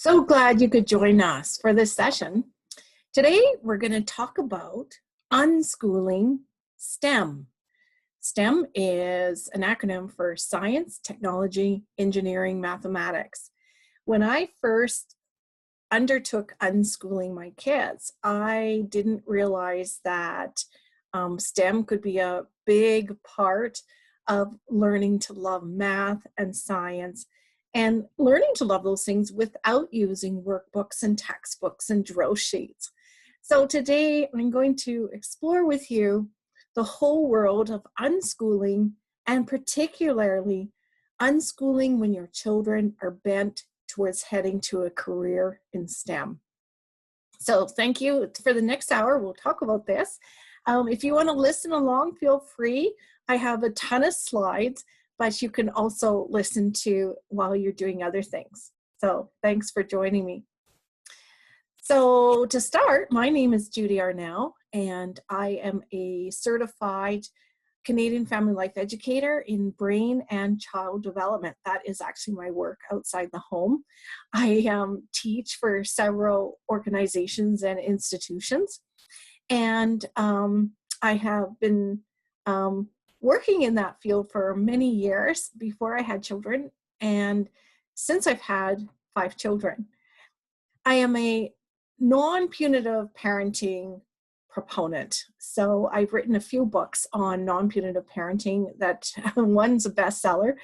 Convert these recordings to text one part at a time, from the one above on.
So glad you could join us for this session. Today, we're going to talk about unschooling STEM. STEM is an acronym for science, technology, engineering, mathematics. When I first undertook unschooling my kids, I didn't realize that STEM could be a big part of learning to love math and science and learning to love those things without using workbooks and textbooks and drill sheets. So today I'm going to explore with you the whole world of unschooling, and particularly unschooling when your children are bent towards heading to a career in STEM. So thank you. For the next hour, we'll talk about this. If you want to listen along, feel free. I have a ton of slides, but you can also listen to while you're doing other things. So thanks for joining me. So to start, my name is Judy Arnall, and I am a certified Canadian family life educator in brain and child development. That is actually my work outside the home. I teach for several organizations and institutions, and I have been working in that field for many years before I had children, and since I've had 5 children. I am a non-punitive parenting proponent. So I've written a few books on non-punitive parenting. That one's a bestseller.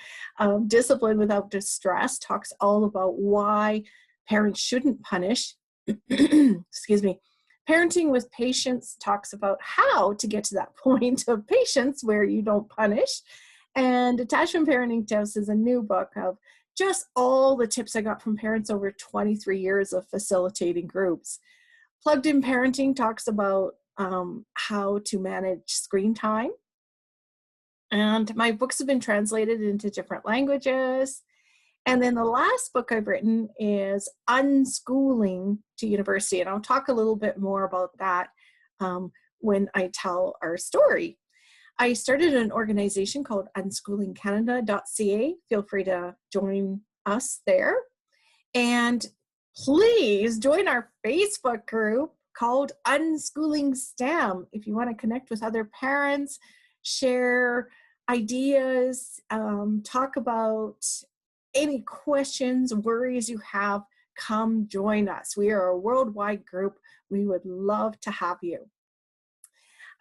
Discipline Without Distress talks all about why parents shouldn't punish. Excuse me. Parenting with Patience talks about how to get to that point of patience where you don't punish. And Attachment Parenting Tips is a new book of just all the tips I got from parents over 23 years of facilitating groups. Plugged In Parenting talks about how to manage screen time. And my books have been translated into different languages. And then the last book I've written is Unschooling to University. And I'll talk a little bit more about that when I tell our story. I started an organization called unschoolingcanada.ca. Feel free to join us there. And please join our Facebook group called Unschooling STEM. If you want to connect with other parents, share ideas, talk about any questions, worries you have, come join us. We are a worldwide group. We would love to have you.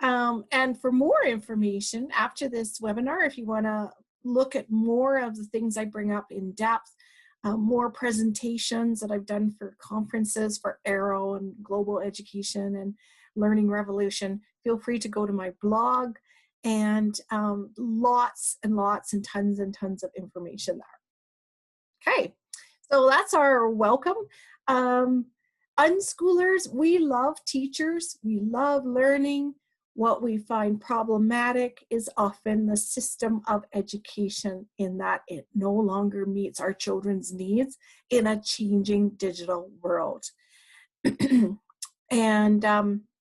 And for more information after this webinar, if you want to look at more of the things I bring up in depth, more presentations that I've done for conferences for Arrow and Global Education and Learning Revolution, feel free to go to my blog, and lots and lots and tons of information there. Okay, so that's our welcome. Unschoolers, we love teachers, we love learning. What we find problematic is often the system of education, in that it no longer meets our children's needs in a changing digital world. And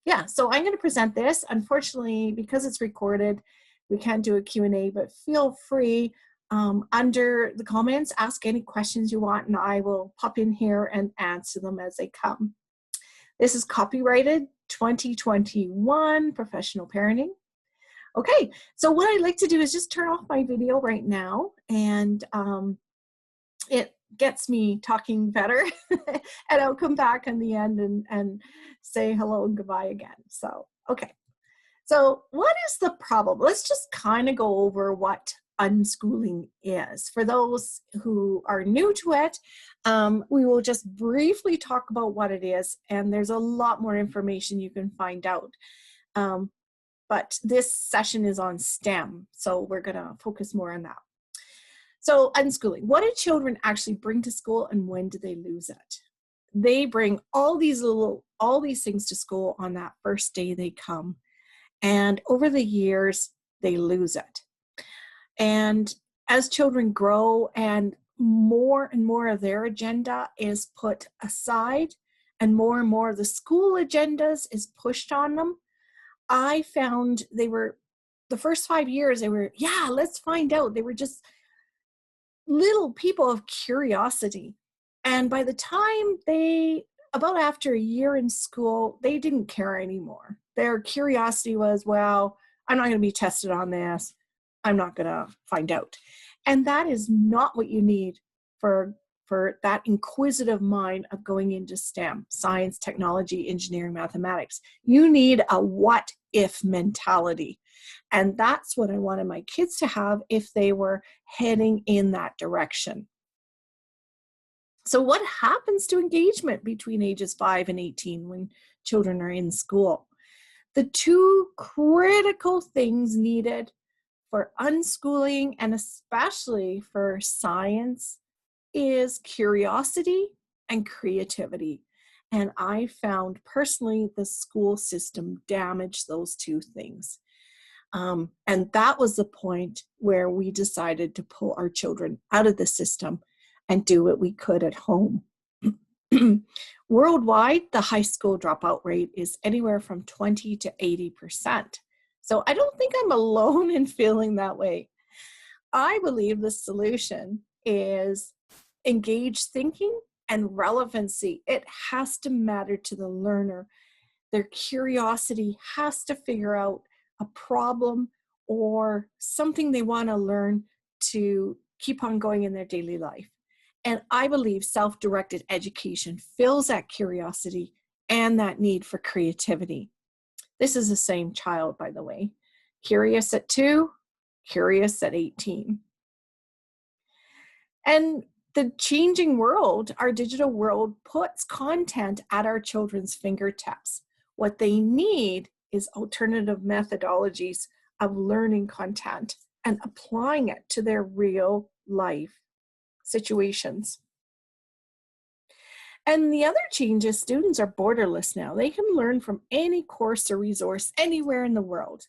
yeah, so I'm going to present this. Unfortunately, because it's recorded, we can't do a Q&A, but feel free under the comments, ask any questions you want, and I will pop in here and answer them as they come. This is copyrighted 2021 Professional Parenting. Okay, so what I'd like to do is just turn off my video right now, and it gets me talking better, and I'll come back in the end and say hello and goodbye again. So, okay. So what is the problem? Let's just kind of go over what unschooling is. For those who are new to it, we will just briefly talk about what it is, and there's a lot more information you can find out. But this session is on STEM, so we're going to focus more on that. So unschooling, what do children actually bring to school, and when do they lose it? They bring all these things to school on that first day they come, and over the years, they lose it. And as children grow and more of their agenda is put aside and more of the school agendas is pushed on them, I found the first 5 years, yeah, let's find out. They were just little people of curiosity. And by the time about after a year in school, they didn't care anymore. Their curiosity was, well, I'm not going to be tested on this. I'm not going to find out. And that is not what you need for that inquisitive mind of going into STEM, science, technology, engineering, mathematics. You need a what if mentality. And that's what I wanted my kids to have if they were heading in that direction. So what happens to engagement between ages 5 and 18 when children are in school? The two critical things needed for unschooling and especially for science is curiosity and creativity. And I found personally the school system damaged those two things. And that was the point where we decided to pull our children out of the system and do what we could at home. Worldwide, the high school dropout rate is anywhere from 20 to 80%. So I don't think I'm alone in feeling that way. I believe the solution is engaged thinking and relevancy. It has to matter to the learner. Their curiosity has to figure out a problem or something they want to learn to keep on going in their daily life. And I believe self-directed education fills that curiosity and that need for creativity. This is the same child, by the way. Curious at 2, curious at 18. And the changing world, our digital world, puts content at our children's fingertips. What they need is alternative methodologies of learning content and applying it to their real life situations. And the other change is students are borderless now. They can learn from any course or resource anywhere in the world.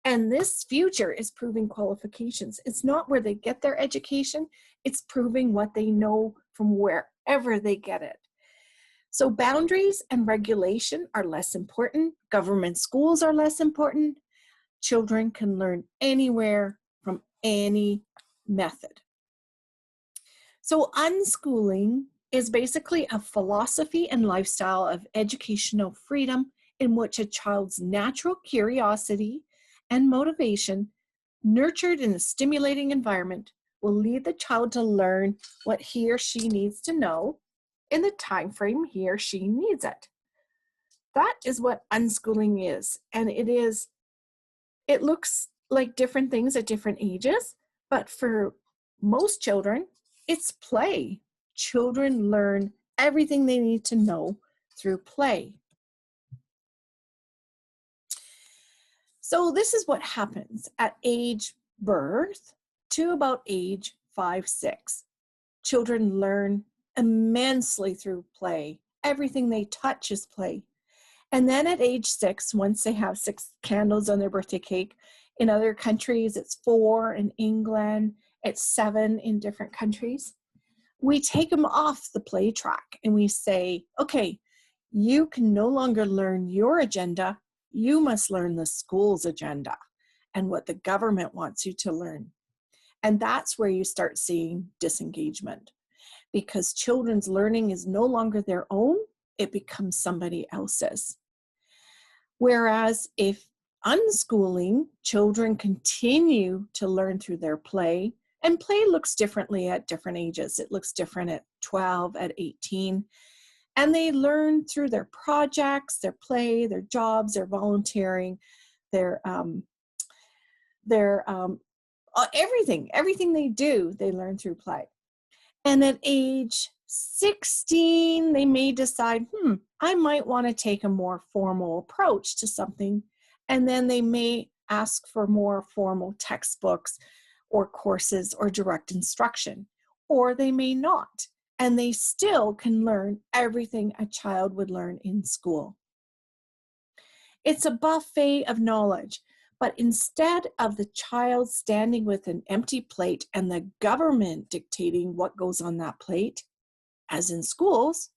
And this future is proving qualifications. It's not where they get their education, it's proving what they know from wherever they get it. So boundaries and regulation are less important. Government schools are less important. Children can learn anywhere from any method. So unschooling is basically a philosophy and lifestyle of educational freedom in which a child's natural curiosity and motivation, nurtured in a stimulating environment, will lead the child to learn what he or she needs to know in the time frame he or she needs it. That is what unschooling is. And it looks like different things at different ages, but for most children, it's play. Children learn everything they need to know through play. So this is what happens at age birth to about age 5, 6. Children learn immensely through play. Everything they touch is play. And then at age 6, once they have 6 candles on their birthday cake, in other countries it's 4, in England it's 7 in different countries, we take them off the play track and we say, okay, you can no longer learn your agenda, you must learn the school's agenda and what the government wants you to learn. And that's where you start seeing disengagement, because children's learning is no longer their own, it becomes somebody else's. Whereas if unschooling, children continue to learn through their play, and play looks differently at different ages. It looks different at 12, at 18. And they learn through their projects, their play, their jobs, their volunteering, their everything they do, they learn through play. And at age 16, they may decide, I might want to take a more formal approach to something. And then they may ask for more formal textbooks or courses or direct instruction, or they may not. And they still can learn everything a child would learn in school. It's a buffet of knowledge, but instead of the child standing with an empty plate and the government dictating what goes on that plate, as in schools,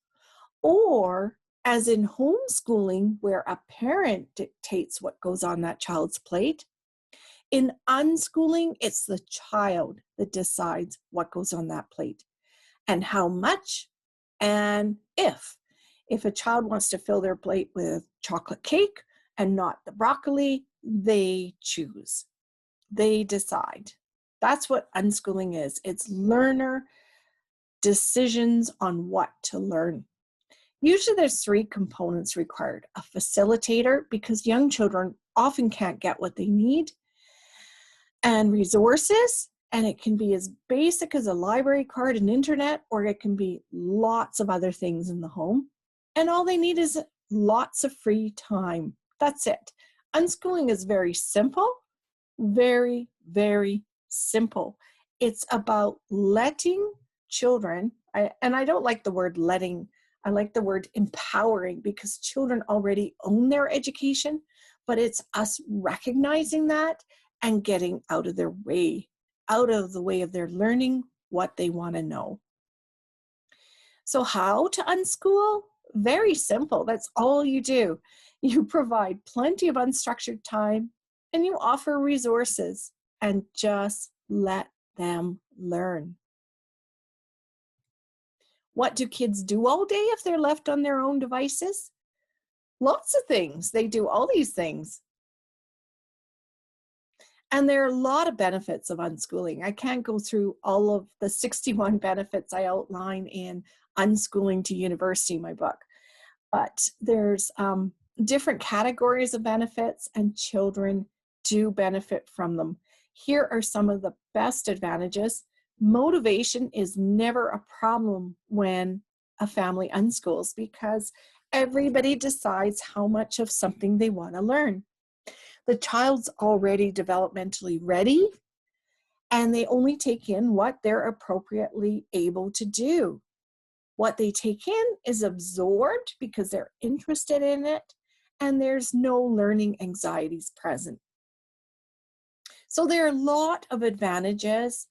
or as in homeschooling where a parent dictates what goes on that child's plate, in unschooling, it's the child that decides what goes on that plate and how much And if a child wants to fill their plate with chocolate cake and not the broccoli, they choose. They decide. That's what unschooling is. It's learner decisions on what to learn. Usually there's 3 components required. A facilitator, because young children often can't get what they need, and resources, and it can be as basic as a library card and internet, or it can be lots of other things in the home. And all they need is lots of free time. That's it. Unschooling is very simple, very, very simple. It's about letting children, and I don't like the word letting, I like the word empowering, because children already own their education, but it's us recognizing that and getting out of the way of their learning what they want to know. So how to unschool? Very simple. That's all you do. You provide plenty of unstructured time and you offer resources and just let them learn. What do kids do all day if they're left on their own devices? Lots of things. They do all these things. And there are a lot of benefits of unschooling. I can't go through all of the 61 benefits I outline in Unschooling to University, my book. But there's different categories of benefits, and children do benefit from them. Here are some of the best advantages. Motivation is never a problem when a family unschools, because everybody decides how much of something they want to learn. The child's already developmentally ready, and they only take in what they're appropriately able to do. What they take in is absorbed because they're interested in it, and there's no learning anxieties present. So there are a lot of advantages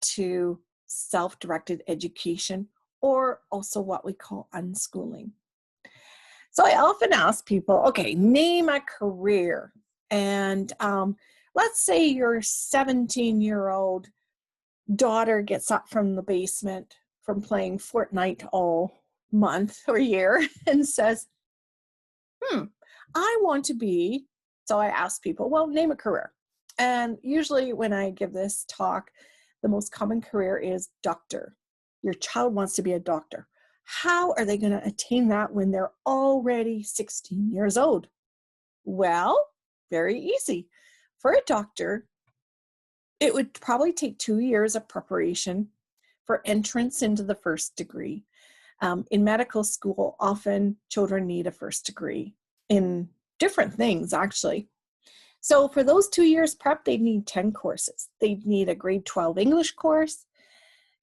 to self-directed education, or also what we call unschooling. So I often ask people, okay, name a career. And let's say your 17-year-old daughter gets up from the basement from playing Fortnite all month or year and says, I want to be, so I ask people, well, name a career. And usually when I give this talk, the most common career is doctor. Your child wants to be a doctor. How are they going to attain that when they're already 16 years old? Well, very easy. For a doctor, it would probably take 2 years of preparation for entrance into the first degree. In medical school, often children need a first degree in different things, actually. So for those 2 years prep, they'd need 10 courses. They'd need a grade 12 English course,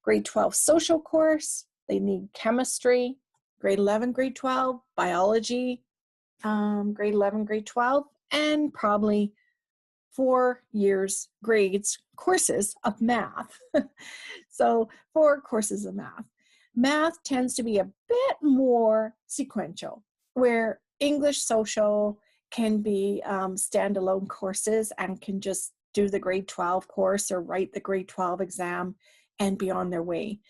grade 12 social course. They need chemistry, grade 11, grade 12, biology, grade 11, grade 12, and probably 4 years courses of math. So 4 courses of math. Math tends to be a bit more sequential, where English social can be standalone courses and can just do the grade 12 course or write the grade 12 exam and be on their way.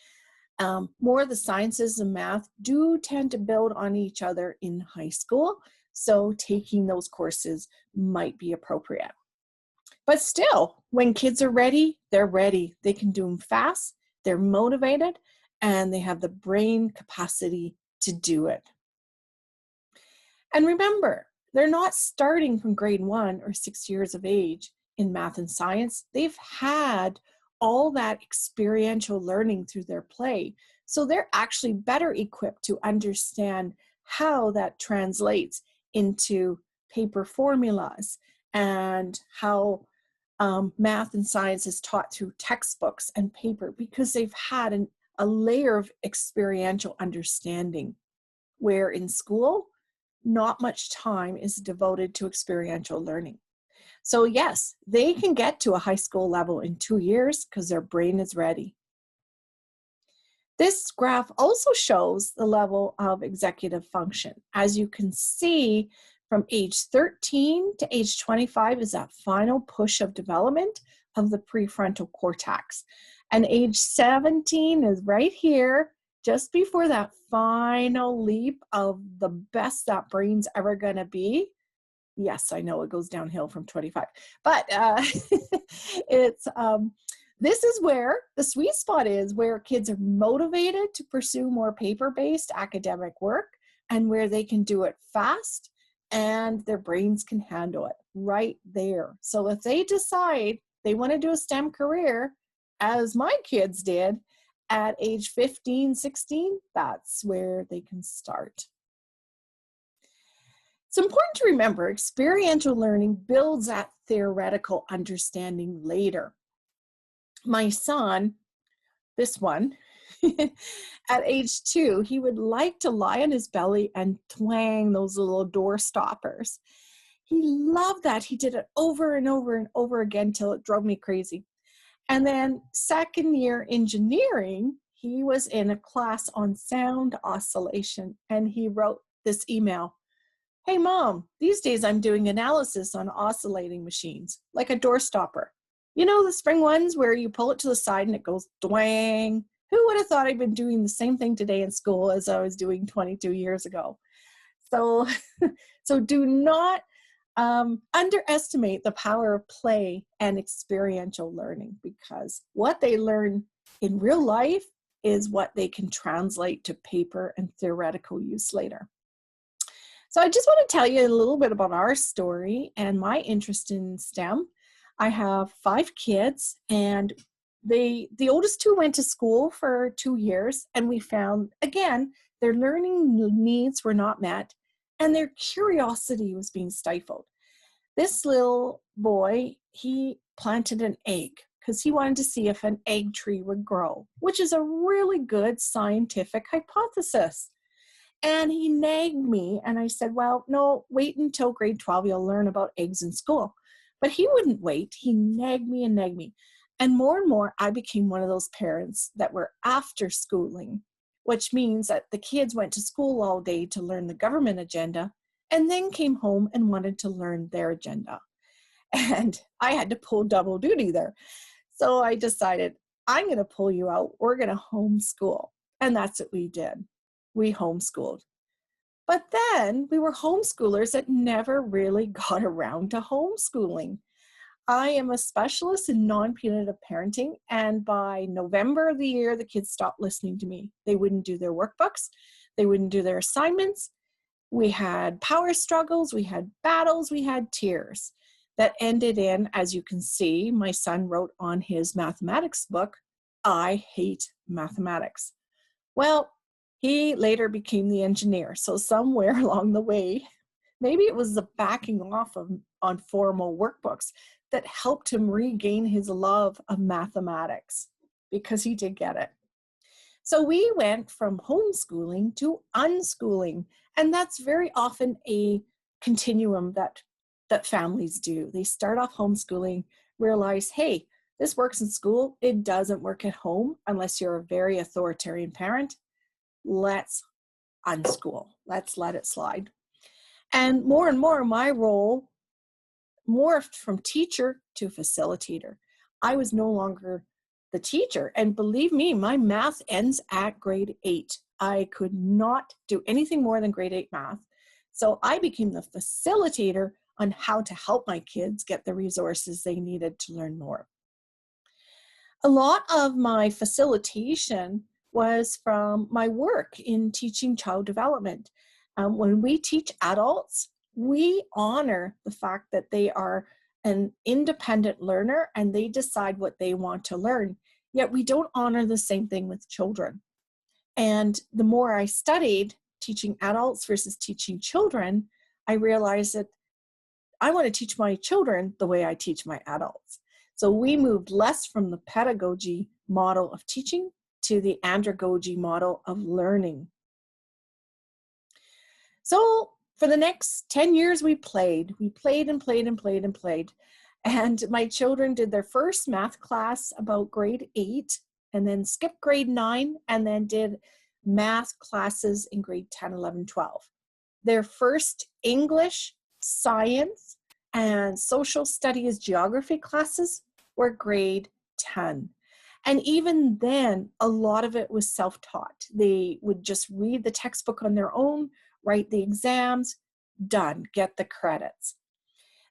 More of the sciences and math do tend to build on each other in high school, so taking those courses might be appropriate. But still, when kids are ready, they're ready. They can do them fast, they're motivated, and they have the brain capacity to do it. And remember, they're not starting from grade 1 or 6 years of age in math and science. They've had all that experiential learning through their play. So they're actually better equipped to understand how that translates into paper formulas and how math and science is taught through textbooks and paper, because they've had a layer of experiential understanding, where in school, not much time is devoted to experiential learning. So yes, they can get to a high school level in 2 years because their brain is ready. This graph also shows the level of executive function. As you can see, from age 13 to age 25 is that final push of development of the prefrontal cortex. And age 17 is right here just before that final leap of the best that brain's ever going to be. Yes, I know it goes downhill from 25, but it's this is where the sweet spot is, where kids are motivated to pursue more paper-based academic work and where they can do it fast and their brains can handle it right there. So if they decide they want to do a STEM career, as my kids did at age 15, 16, that's where they can start. It's important to remember experiential learning builds that theoretical understanding later. My son, this one, at age 2, he would like to lie on his belly and twang those little door stoppers. He loved that. He did it over and over and over again till it drove me crazy. And then second year engineering, he was in a class on sound oscillation, and he wrote this email. Hey, Mom, these days I'm doing analysis on oscillating machines, like a door stopper. You know, the spring ones where you pull it to the side and it goes twang. Who would have thought I'd been doing the same thing today in school as I was doing 22 years ago? So, so do not underestimate the power of play and experiential learning, because what they learn in real life is what they can translate to paper and theoretical use later. So I just want to tell you a little bit about our story and my interest in STEM. I have 5 kids, and the oldest 2 went to school for 2 years, and we found, again, their learning needs were not met, and their curiosity was being stifled. This little boy, he planted an egg because he wanted to see if an egg tree would grow, which is a really good scientific hypothesis. And he nagged me, and I said, well, no, wait until grade 12, you'll learn about eggs in school. But he wouldn't wait. He nagged me and nagged me. And more, I became one of those parents that were after schooling, which means that the kids went to school all day to learn the government agenda and then came home and wanted to learn their agenda. And I had to pull double duty there. So I decided, I'm going to pull you out. We're going to homeschool. And that's what we did. We homeschooled. But then we were homeschoolers that never really got around to homeschooling. I am a specialist in non-punitive parenting, and by November of the year, the kids stopped listening to me. They wouldn't do their workbooks. They wouldn't do their assignments. We had power struggles. We had battles. We had tears that ended in, as you can see, my son wrote on his mathematics book, I hate mathematics. Well, he later became the engineer. So somewhere along the way, maybe it was the backing off on formal workbooks that helped him regain his love of mathematics, because he did get it. So we went from homeschooling to unschooling, and that's very often a continuum that families do. They start off homeschooling, realize, hey, this works in school, it doesn't work at home unless you're a very authoritarian parent. Let's unschool. Let's let it slide. And more, my role morphed from teacher to facilitator. I was no longer the teacher. And believe me, my math ends at grade 8. I could not do anything more than grade 8 math. So I became the facilitator on how to help my kids get the resources they needed to learn more. A lot of my facilitation was from my work in teaching child development. When we teach adults, we honor the fact that they are an independent learner and they decide what they want to learn. Yet we don't honor the same thing with children. And the more I studied teaching adults versus teaching children, I realized that I want to teach my children the way I teach my adults. So we moved less from the pedagogy model of teaching to the andragogy model of learning. So for the next 10 years, we played and played. And my children did their first math class about grade 8, and then skipped grade 9, and then did math classes in grade 10, 11, 12. Their first English, science, and social studies geography classes were grade 10. And even then, a lot of it was self-taught. They would just read the textbook on their own, write the exams, done, get the credits.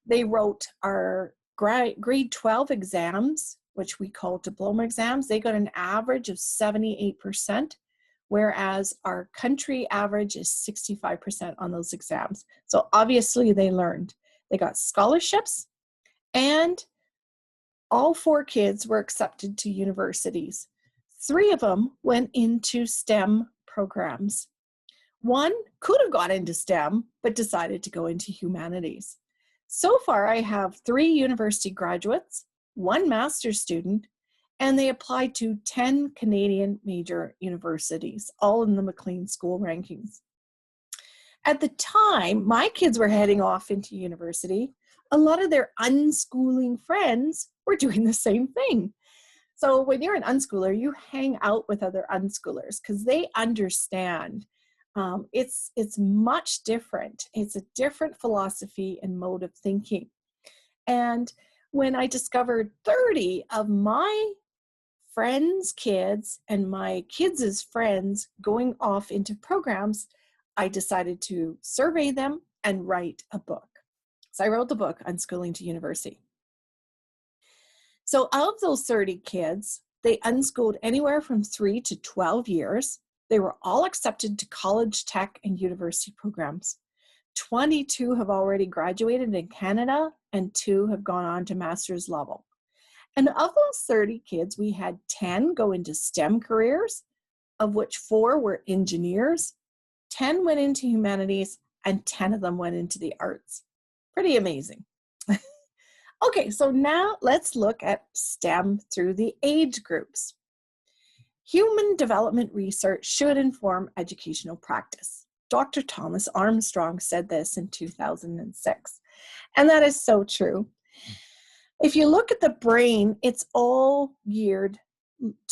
They wrote our grade 12 exams, which we call diploma exams. They got an average of 78%, whereas our country average is 65% on those exams. So obviously they learned. They got scholarships, and all 4 kids were accepted to universities. 3 of them went into STEM programs. 1 could have got into STEM, but decided to go into humanities. So far, I have 3 university graduates, 1 master's student, and they applied to 10 Canadian major universities, all in the Maclean School rankings. At the time, my kids were heading off into university. A lot of their unschooling friends were doing the same thing. So when you're an unschooler, you hang out with other unschoolers because they understand. It's much different. It's a different philosophy and mode of thinking. And when I discovered 30 of my friends' kids and my kids' friends going off into programs, I decided to survey them and write a book. So I wrote the book, Unschooling to University. So of those 30 kids, they unschooled anywhere from 3 to 12 years. They were all accepted to college, tech, and university programs. 22 have already graduated in Canada, and 2 have gone on to master's level. And of those 30 kids, we had 10 go into STEM careers, of which 4 were engineers, 10 went into humanities, and 10 of them went into the arts. Pretty amazing. Okay, so now let's look at STEM through the age groups. Human development research should inform educational practice. Dr. Thomas Armstrong said this in 2006, and that is so true. If you look at the brain, it's all geared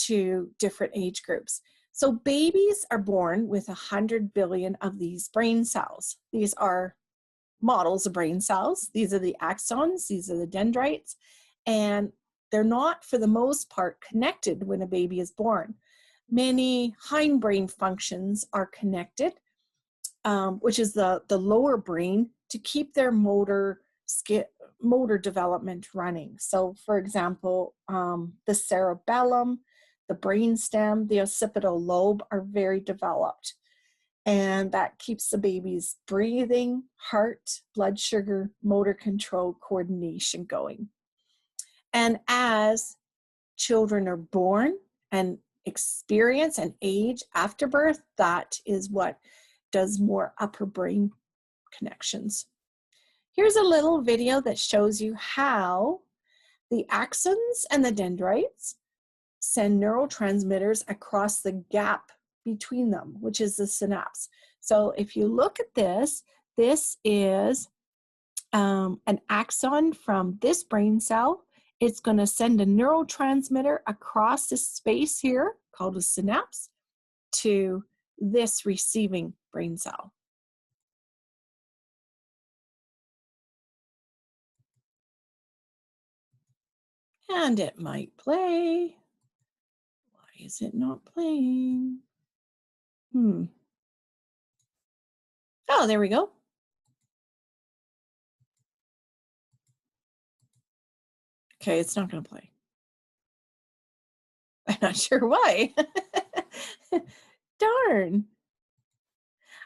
to different age groups. So babies are born with 100 billion of these brain cells. These are models of brain cells. These are the axons, these are the dendrites, and they're not, for the most part, connected when a baby is born. Many hindbrain functions are connected, which is the lower brain, to keep their motor development running. So, for example, the cerebellum, the brainstem, the occipital lobe are very developed. And that keeps the baby's breathing, heart, blood sugar, motor control, coordination going. And as children are born and experience and age after birth, that is what does more upper brain connections. Here's a little video that shows you how the axons and the dendrites send neurotransmitters across the gap between them, which is the synapse. So if you look at this, this is an axon from this brain cell. It's going to send a neurotransmitter across this space here, called a synapse, to this receiving brain cell. And it might play. Why is it not playing? Oh, there we go. Okay, it's not going to play. I'm not sure why. Darn.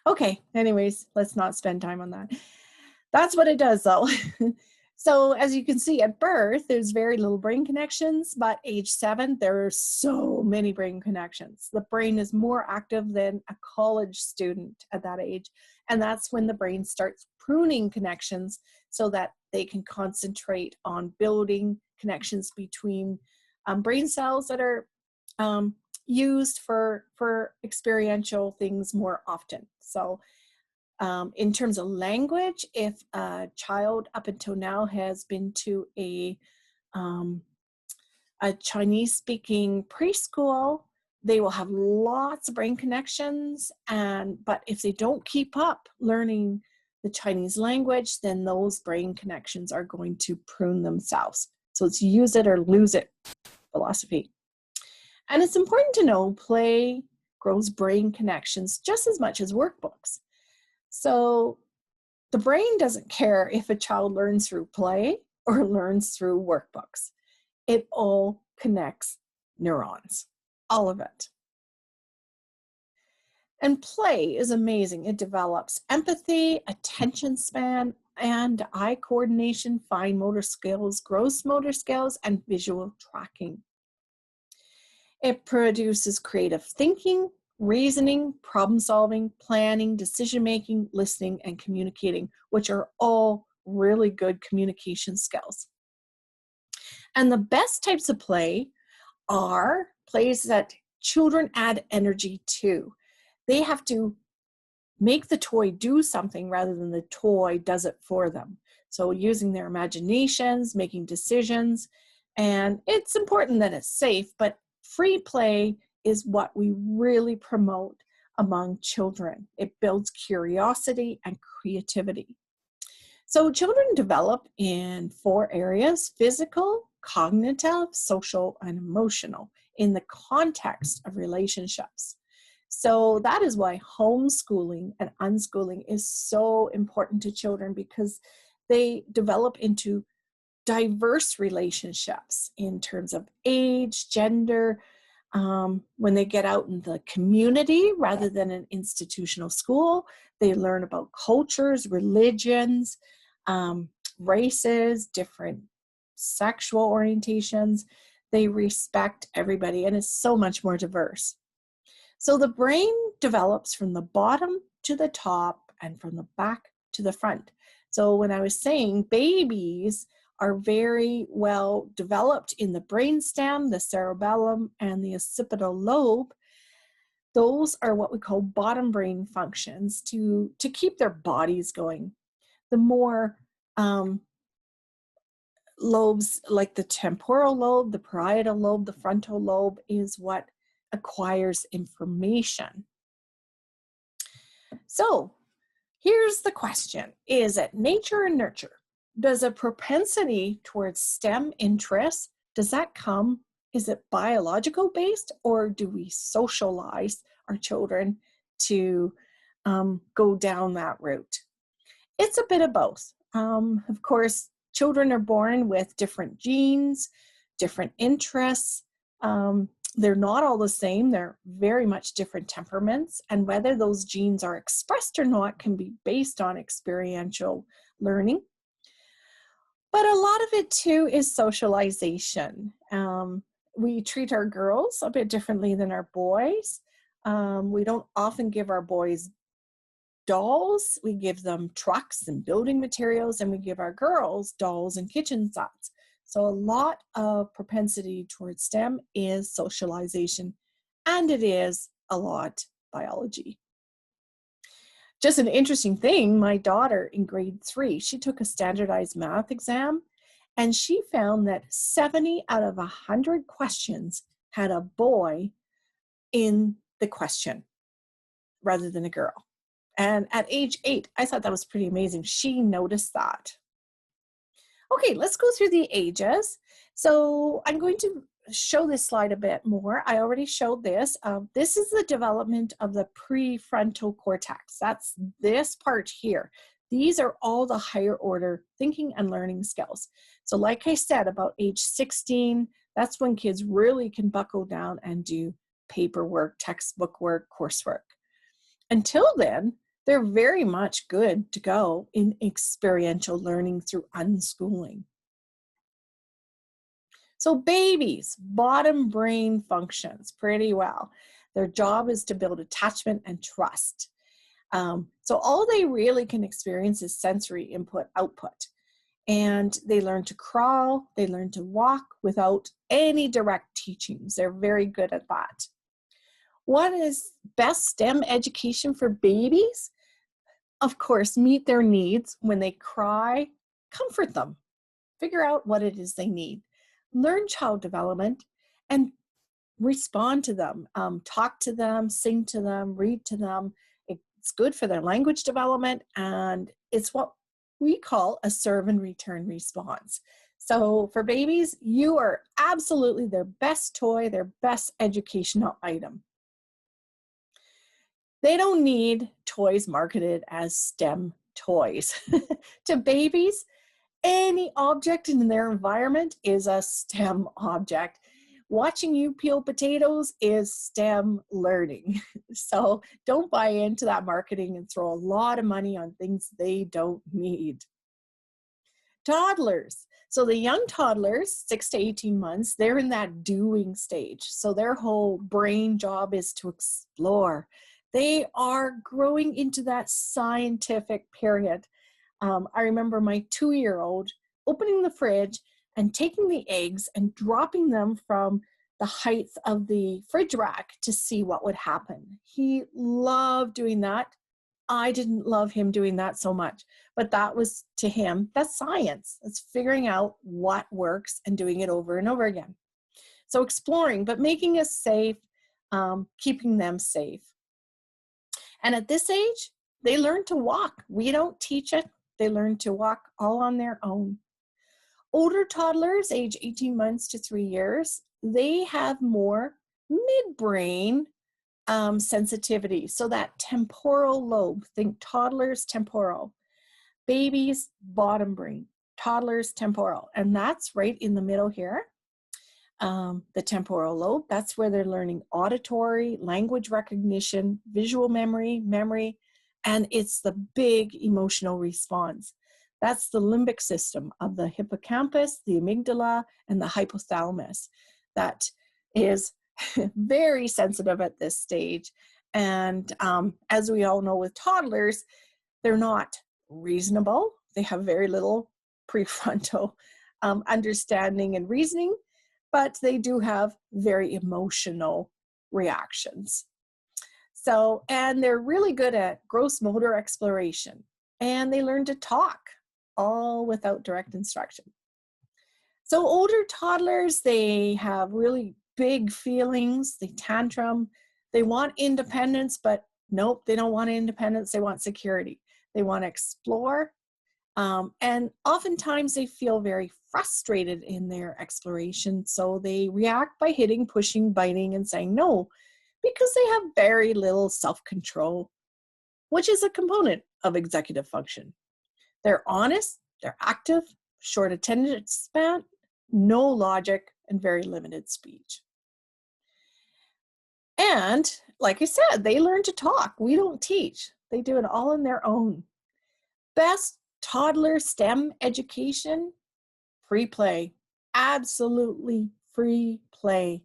Okay, anyways, let's not spend time on that. That's what it does, though. So as you can see, at birth, there's very little brain connections, but age 7, there are so many brain connections. The brain is more active than a college student at that age. And that's when the brain starts pruning connections so that they can concentrate on building connections between brain cells that are used for experiential things more often. So in terms of language, if a child up until now has been to a Chinese-speaking preschool, they will have lots of brain connections. But if they don't keep up learning the Chinese language, then those brain connections are going to prune themselves. So it's use it or lose it philosophy. And it's important to know play grows brain connections just as much as workbooks. So the brain doesn't care if a child learns through play or learns through workbooks. It all connects neurons, all of it. And play is amazing. It develops empathy, attention span, and eye coordination, fine motor skills, gross motor skills, and visual tracking. It produces creative thinking, reasoning, problem solving, planning, decision making, listening, and communicating, which are all really good communication skills. And the best types of play are plays that children add energy to. They have to make the toy do something rather than the toy does it for them. So using their imaginations, making decisions, and it's important that it's safe, but free play is what we really promote among children. It builds curiosity and creativity. So children develop in 4 areas: physical, cognitive, social, and emotional in the context of relationships. So that is why homeschooling and unschooling is so important to children, because they develop into diverse relationships in terms of age, gender, when they get out in the community rather than an institutional school. They learn about cultures, religions, races, different sexual orientations. They respect everybody, and it's so much more diverse. So the brain develops from the bottom to the top and from the back to the front. So when I was saying babies are very well developed in the brainstem, the cerebellum, and the occipital lobe, those are what we call bottom brain functions to keep their bodies going. The more lobes, like the temporal lobe, the parietal lobe, the frontal lobe, is what acquires information. So here's the question: is it nature or nurture? Does a propensity towards STEM interests, does that come, is it biological based, or do we socialize our children to go down that route? It's a bit of both. Of course, children are born with different genes, different interests. They're not all the same. They're very much different temperaments, and whether those genes are expressed or not can be based on experiential learning. But a lot of it too is socialization. We treat our girls a bit differently than our boys. We don't often give our boys dolls. We give them trucks and building materials, and we give our girls dolls and kitchen sets. So a lot of propensity towards STEM is socialization, and it is a lot biology. Just an interesting thing, my daughter in grade 3, she took a standardized math exam, and she found that 70 out of 100 questions had a boy in the question rather than a girl. And at age 8, I thought that was pretty amazing. She noticed that. Okay, let's go through the ages. So I'm going to show this slide a bit more. I already showed this. This is the development of the prefrontal cortex. That's this part here. These are all the higher order thinking and learning skills. So like I said, about age 16, that's when kids really can buckle down and do paperwork, textbook work, coursework. Until then, they're very much good to go in experiential learning through unschooling. So babies, bottom brain functions pretty well. Their job is to build attachment and trust. So all they really can experience is sensory input, output. And they learn to crawl, they learn to walk without any direct teachings. They're very good at that. What is best STEM education for babies? Of course, meet their needs. When they cry, comfort them. Figure out what it is they need. Learn child development and respond to them. Talk to them, sing to them, read to them. It's good for their language development, and it's what we call a serve and return response. So for babies, you are absolutely their best toy, their best educational item. They don't need toys marketed as STEM toys. To babies, any object in their environment is a STEM object. Watching you peel potatoes is STEM learning. So don't buy into that marketing and throw a lot of money on things they don't need. Toddlers. So the young toddlers, 6 to 18 months, they're in that doing stage. So their whole brain job is to explore. They are growing into that scientific period. I remember my 2-year-old opening the fridge and taking the eggs and dropping them from the height of the fridge rack to see what would happen. He loved doing that. I didn't love him doing that so much, but that was, to him, that's science. It's figuring out what works and doing it over and over again. So exploring, but making us safe, keeping them safe. And at this age, they learn to walk. We don't teach it. They learn to walk all on their own. Older toddlers, age 18 months to 3 years, they have more midbrain sensitivity. So that temporal lobe, think toddlers temporal, babies bottom brain, toddlers temporal, and that's right in the middle here. The temporal lobe, that's where they're learning auditory, language recognition, visual memory, and it's the big emotional response. That's the limbic system of the hippocampus, the amygdala, and the hypothalamus. That is very sensitive at this stage. And as we all know with toddlers, they're not reasonable. They have very little prefrontal understanding and reasoning, but they do have very emotional reactions. So, and they're really good at gross motor exploration, and they learn to talk, all without direct instruction. So older toddlers, they have really big feelings, they tantrum, they want independence, but nope, they don't want independence, they want security. They want to explore, and oftentimes they feel very frustrated in their exploration, so they react by hitting, pushing, biting, and saying no, because they have very little self-control, which is a component of executive function. They're honest, they're active, short attention span, no logic, and very limited speech. And like I said, they learn to talk. We don't teach. They do it all on their own. Best toddler STEM education, free play. Absolutely free play.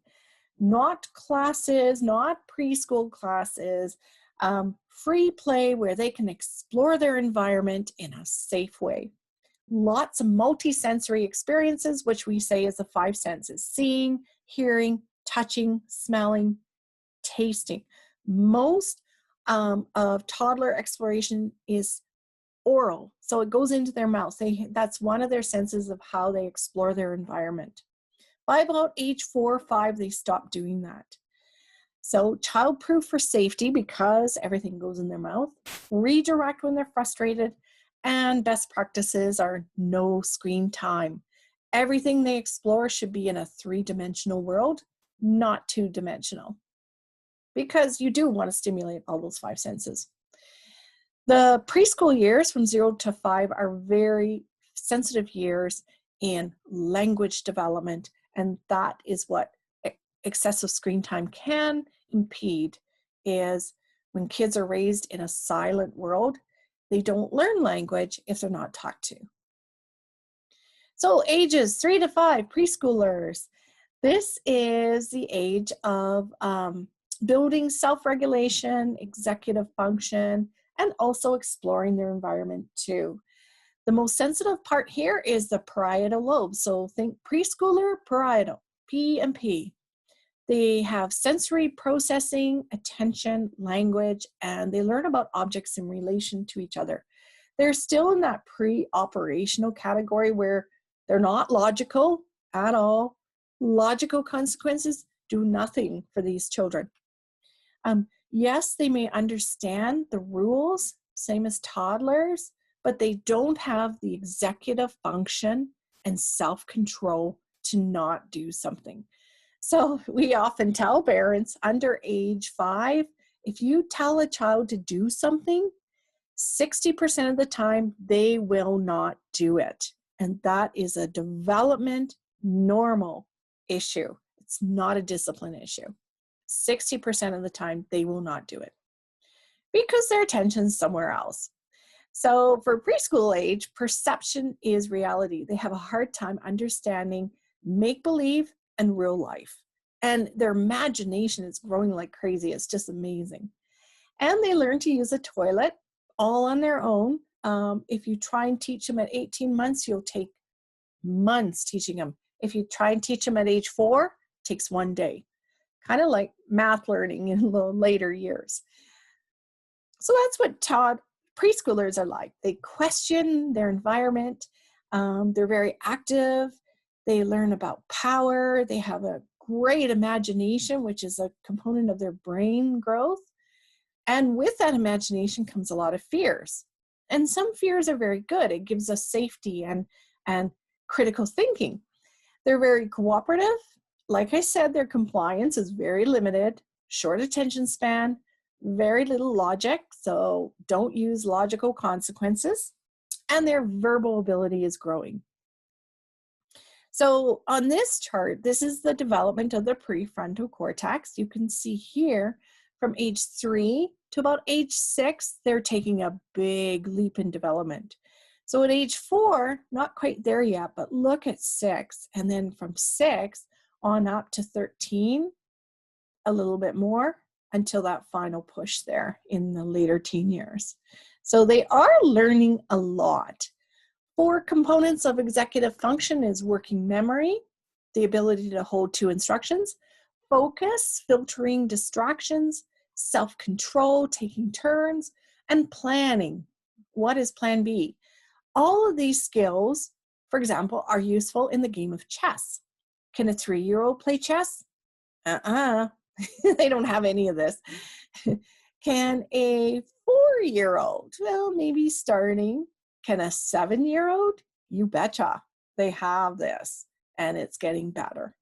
Not classes, not preschool classes. Free play where they can explore their environment in a safe way. Lots of multi-sensory experiences, which we say is the 5 senses: seeing, hearing, touching, smelling, tasting. Most of toddler exploration is oral, so it goes into their mouth. That's one of their senses of how they explore their environment. By about age 4 or 5, they stop doing that. So child-proof for safety, because everything goes in their mouth. Redirect when they're frustrated. And best practices are no screen time. Everything they explore should be in a 3-dimensional world, not 2-dimensional, because you do want to stimulate all those 5 senses. The preschool years from 0 to 5 are very sensitive years in language development, and that is what excessive screen time can impede, is when kids are raised in a silent world, they don't learn language if they're not talked to. So ages 3 to 5, preschoolers. This is the age of building self-regulation, executive function, and also exploring their environment too. The most sensitive part here is the parietal lobe. So think preschooler, parietal, P and P. They have sensory processing, attention, language, and they learn about objects in relation to each other. They're still in that pre-operational category where they're not logical at all. Logical consequences do nothing for these children. Yes, they may understand the rules, same as toddlers, but they don't have the executive function and self-control to not do something. So we often tell parents under age 5, if you tell a child to do something, 60% of the time they will not do it. And that is a development normal issue. It's not a discipline issue. 60% of the time they will not do it because their attention's somewhere else. So for preschool age, perception is reality. They have a hard time understanding make-believe and real life. And their imagination is growing like crazy. It's just amazing. And they learn to use a toilet all on their own. If you try and teach them at 18 months, you'll take months teaching them. If you try and teach them at age 4, it takes 1 day. Kind of like math learning in the later years. So that's what preschoolers are like. They question their environment. They're very active. They learn about power. They have a great imagination, which is a component of their brain growth. And with that imagination comes a lot of fears. And some fears are very good. It gives us safety and critical thinking. They're very cooperative. Like I said, their compliance is very limited, short attention span, very little logic, so don't use logical consequences, and their verbal ability is growing. So on this chart, this is the development of the prefrontal cortex. You can see here from age 3 to about age 6, they're taking a big leap in development. So at age 4, not quite there yet, but look at 6, and then from 6 on up to 13, a little bit more, until that final push there in the later teen years. So they are learning a lot. 4 components of executive function is working memory, the ability to hold to instructions, focus, filtering distractions, self-control, taking turns, and planning. What is plan B? All of these skills, for example, are useful in the game of chess. Can a 3-year-old play chess? They don't have any of this. Can a 4-year-old? Well, maybe starting. Can a 7-year-old? You betcha. They have this, and it's getting better.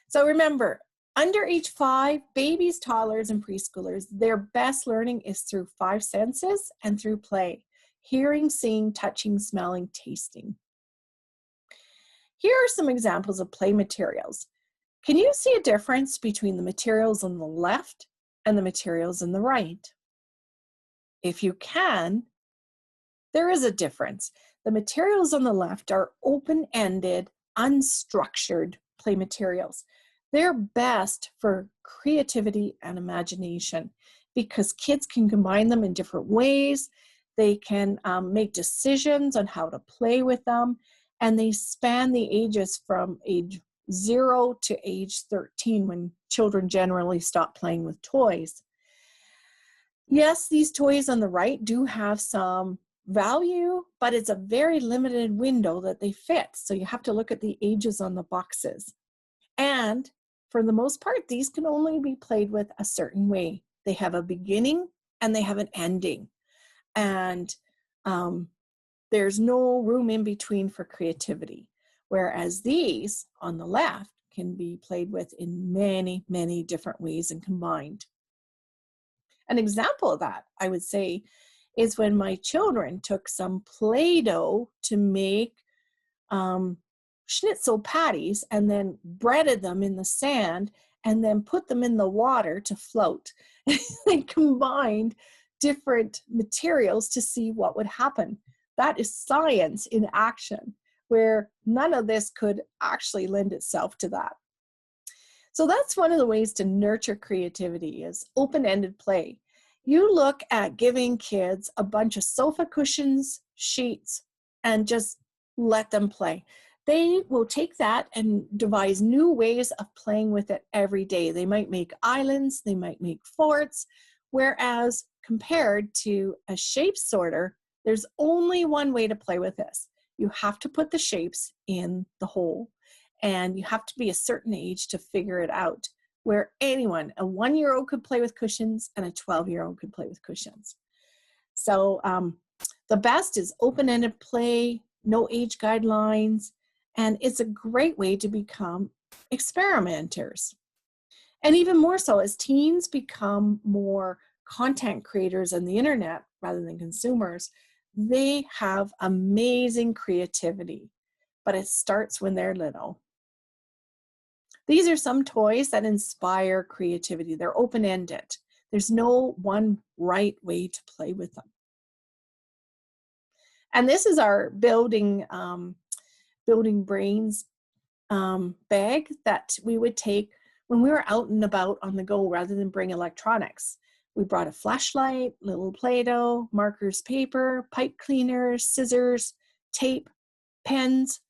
So remember, under age 5, babies, toddlers, and preschoolers, their best learning is through 5 senses and through play. Hearing, seeing, touching, smelling, tasting. Here are some examples of play materials. Can you see a difference between the materials on the left and the materials on the right? If you can, there is a difference. The materials on the left are open-ended, unstructured play materials. They're best for creativity and imagination because kids can combine them in different ways. They can make decisions on how to play with them, and they span the ages from age 0 to age 13 when children generally stop playing with toys. Yes, these toys on the right do have some value, but it's a very limited window that they fit. So you have to look at the ages on the boxes. And for the most part, these can only be played with a certain way. They have a beginning and they have an ending. And there's no room in between for creativity. Whereas these on the left can be played with in many, many different ways and combined. An example of that, I would say, is when my children took some Play-Doh to make schnitzel patties and then breaded them in the sand and then put them in the water to float. They combined different materials to see what would happen. That is science in action, where none of this could actually lend itself to that. So that's one of the ways to nurture creativity is open-ended play. You look at giving kids a bunch of sofa cushions, sheets, and just let them play. They will take that and devise new ways of playing with it every day. They might make islands, they might make forts, whereas compared to a shape sorter, there's only one way to play with this. You have to put the shapes in the hole, and you have to be a certain age to figure it out, where anyone, a 1-year-old could play with cushions and a 12-year-old could play with cushions. So the best is open-ended play, no age guidelines, and it's a great way to become experimenters. And even more so, as teens become more content creators on the internet rather than consumers, they have amazing creativity, but it starts when they're little. These are some toys that inspire creativity. They're open-ended. There's no one right way to play with them. And this is our building brains bag that we would take when we were out and about on the go rather than bring electronics. We brought a flashlight, little Play-Doh, markers, paper, pipe cleaners, scissors, tape, pens,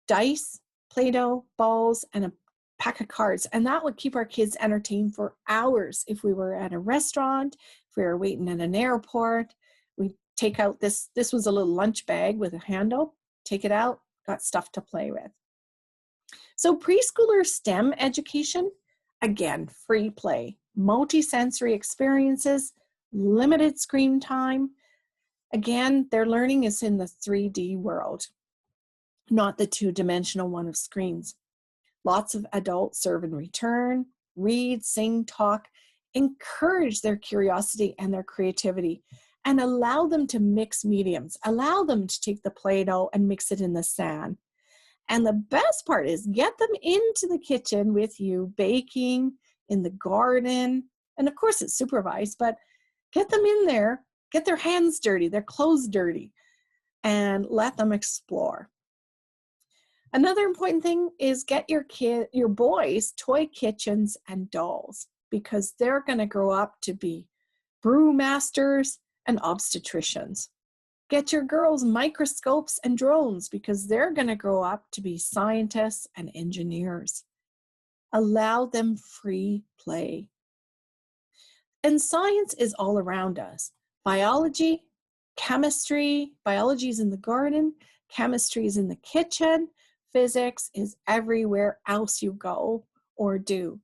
dice, Play-Doh, balls, and a pack of cards. And that would keep our kids entertained for hours. If we were at a restaurant, if we were waiting at an airport, we'd take out this was a little lunch bag with a handle, take it out, got stuff to play with. So preschooler STEM education, again, free play, multi-sensory experiences, limited screen time. Again, their learning is in the 3D world, not the two-dimensional one of screens. Lots of adults serve and return, read, sing, talk, encourage their curiosity and their creativity, and allow them to mix mediums. Allow them to take the Play-Doh and mix it in the sand. And the best part is get them into the kitchen with you, baking, in the garden. And of course it's supervised, but get them in there, get their hands dirty, their clothes dirty, and let them explore. Another important thing is get your boys toy kitchens and dolls, because they're going to grow up to be brewmasters and obstetricians. Get your girls microscopes and drones, because they're going to grow up to be scientists and engineers. Allow them free play. And science is all around us. Biology, chemistry, biology is in the garden, chemistry is in the kitchen, physics is everywhere else you go or do.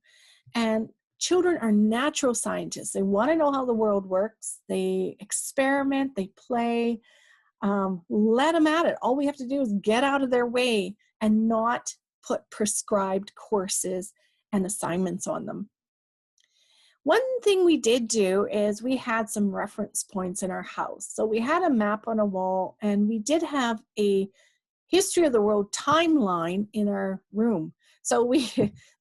And children are natural scientists. They want to know how the world works. They experiment, they play. Let them at it. All we have to do is get out of their way and not put prescribed courses and assignments on them. One thing we did do is we had some reference points in our house. So we had a map on a wall, and we did have a history of the world timeline in our room. So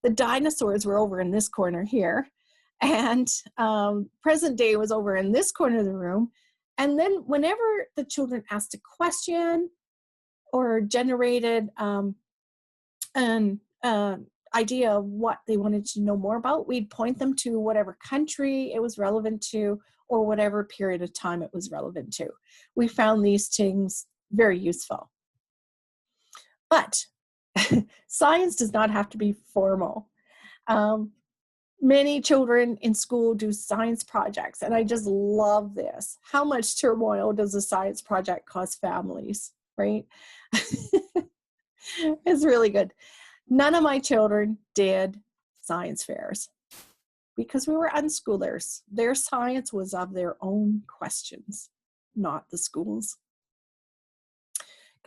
the dinosaurs were over in this corner here, and present day was over in this corner of the room. And then whenever the children asked a question or generated an idea of what they wanted to know more about, we'd point them to whatever country it was relevant to or whatever period of time it was relevant to. We found these things very useful. But science does not have to be formal. Many children in school do science projects, and I just love this. How much turmoil does a science project cause families, right? It's really good. None of my children did science fairs because we were unschoolers. Their science was of their own questions, not the school's.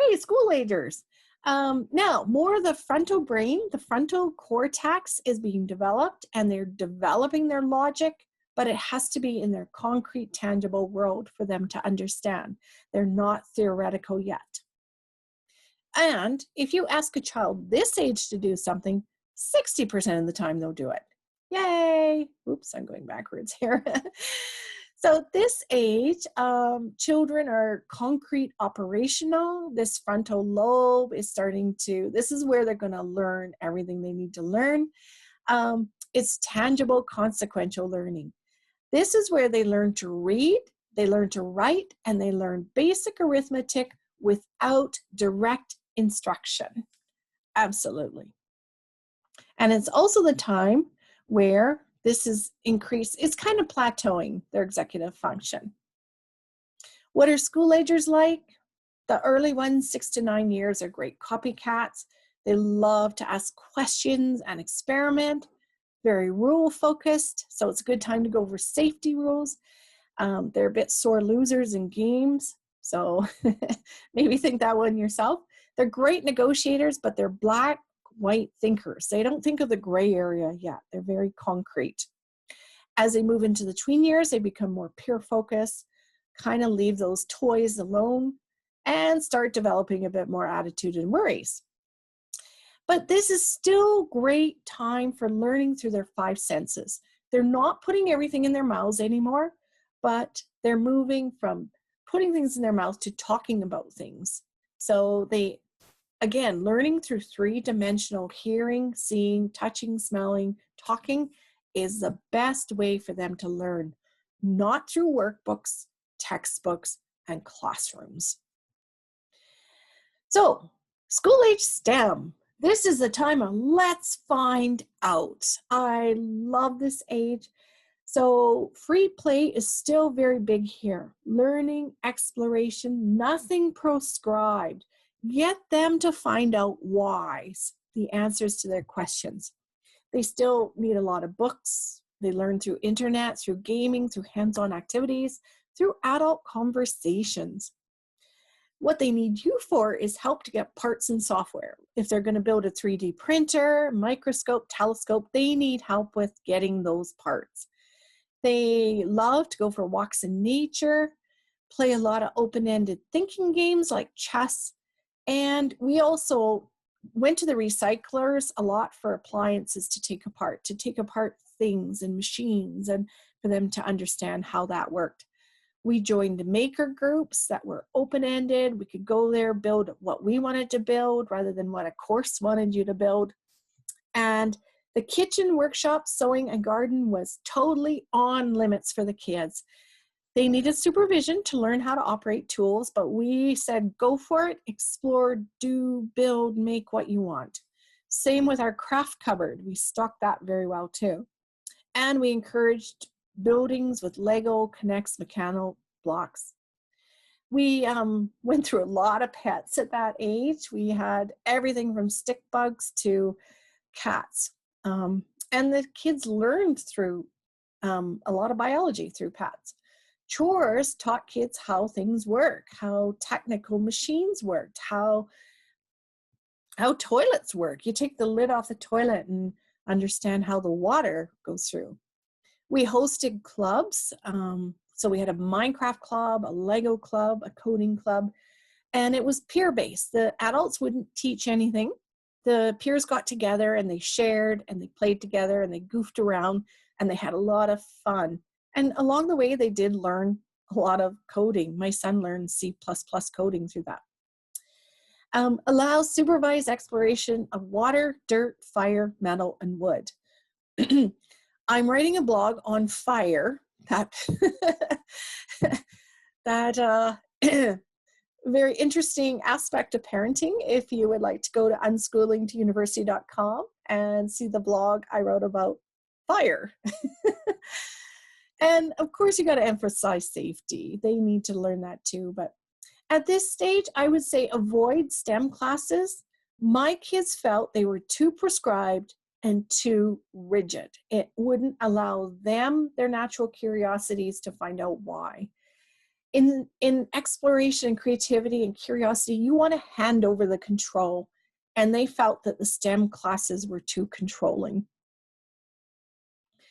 Okay, school agers. Now, more of the frontal brain, the frontal cortex is being developed, and they're developing their logic, but it has to be in their concrete, tangible world for them to understand. They're not theoretical yet. And if you ask a child this age to do something, 60% of the time they'll do it. Yay! Oops, I'm going backwards here. So at this age, children are concrete operational. This frontal lobe is starting to, this is where they're going to learn everything they need to learn. It's tangible, consequential learning. This is where they learn to read, they learn to write, and they learn basic arithmetic without direct instruction. Absolutely. And it's also the time where this is increased, it's kind of plateauing their executive function. What are school agers like? The early ones, 6 to 9 years, are great copycats. They love to ask questions and experiment, very rule focused, so it's a good time to go over safety rules. They're a bit sore losers in games, So maybe think that one yourself. They're great negotiators, but they're black, white thinkers. They don't think of the gray area yet. They're very concrete. As they move into the tween years, they become more peer focused, kind of leave those toys alone, and start developing a bit more attitude and worries. But this is still great time for learning through their 5 senses. They're not putting everything in their mouths anymore, but they're moving from putting things in their mouth to talking about things. So they, again, learning through 3-dimensional hearing, seeing, touching, smelling, talking is the best way for them to learn, not through workbooks, textbooks, and classrooms. So, school age STEM. This is the time of let's find out. I love this age. So free play is still very big here. Learning, exploration, nothing prescribed. Get them to find out why, the answers to their questions. They still need a lot of books. They learn through internet, through gaming, through hands-on activities, through adult conversations. What they need you for is help to get parts and software. If they're going to build a 3D printer, microscope, telescope, they need help with getting those parts. They love to go for walks in nature, play a lot of open-ended thinking games like chess, and we also went to the recyclers a lot for appliances to take apart things and machines, and for them to understand how that worked. We joined maker groups that were open-ended. We could go there, build what we wanted to build rather than what a course wanted you to build. And the kitchen workshop, sewing, and garden was totally on limits for the kids. They needed supervision to learn how to operate tools, but we said, go for it, explore, do, build, make what you want. Same with our craft cupboard. We stocked that very well too. And we encouraged buildings with Lego, Connects, mechanical blocks. We went through a lot of pets at that age. We had everything from stick bugs to cats. And the kids learned through a lot of biology through pets. Chores taught kids how things work, how technical machines worked, how toilets work. You take the lid off the toilet and understand how the water goes through. We hosted clubs. So we had a Minecraft club, a Lego club, a coding club, and it was peer-based. The adults wouldn't teach anything. The peers got together and they shared and they played together and they goofed around and they had a lot of fun. And along the way, they did learn a lot of coding. My son learned C++ coding through that. Allows supervised exploration of water, dirt, fire, metal, and wood. I'm writing a blog on fire, that very interesting aspect of parenting. If you would like to go to unschoolingtouniversity.com and see the blog I wrote about fire. And of course, you got to emphasize safety. They need to learn that too. But at this stage, I would say avoid STEM classes. My kids felt they were too prescribed and too rigid. It wouldn't allow them their natural curiosities to find out why. In exploration, creativity, and curiosity, you want to hand over the control, and they felt that the STEM classes were too controlling.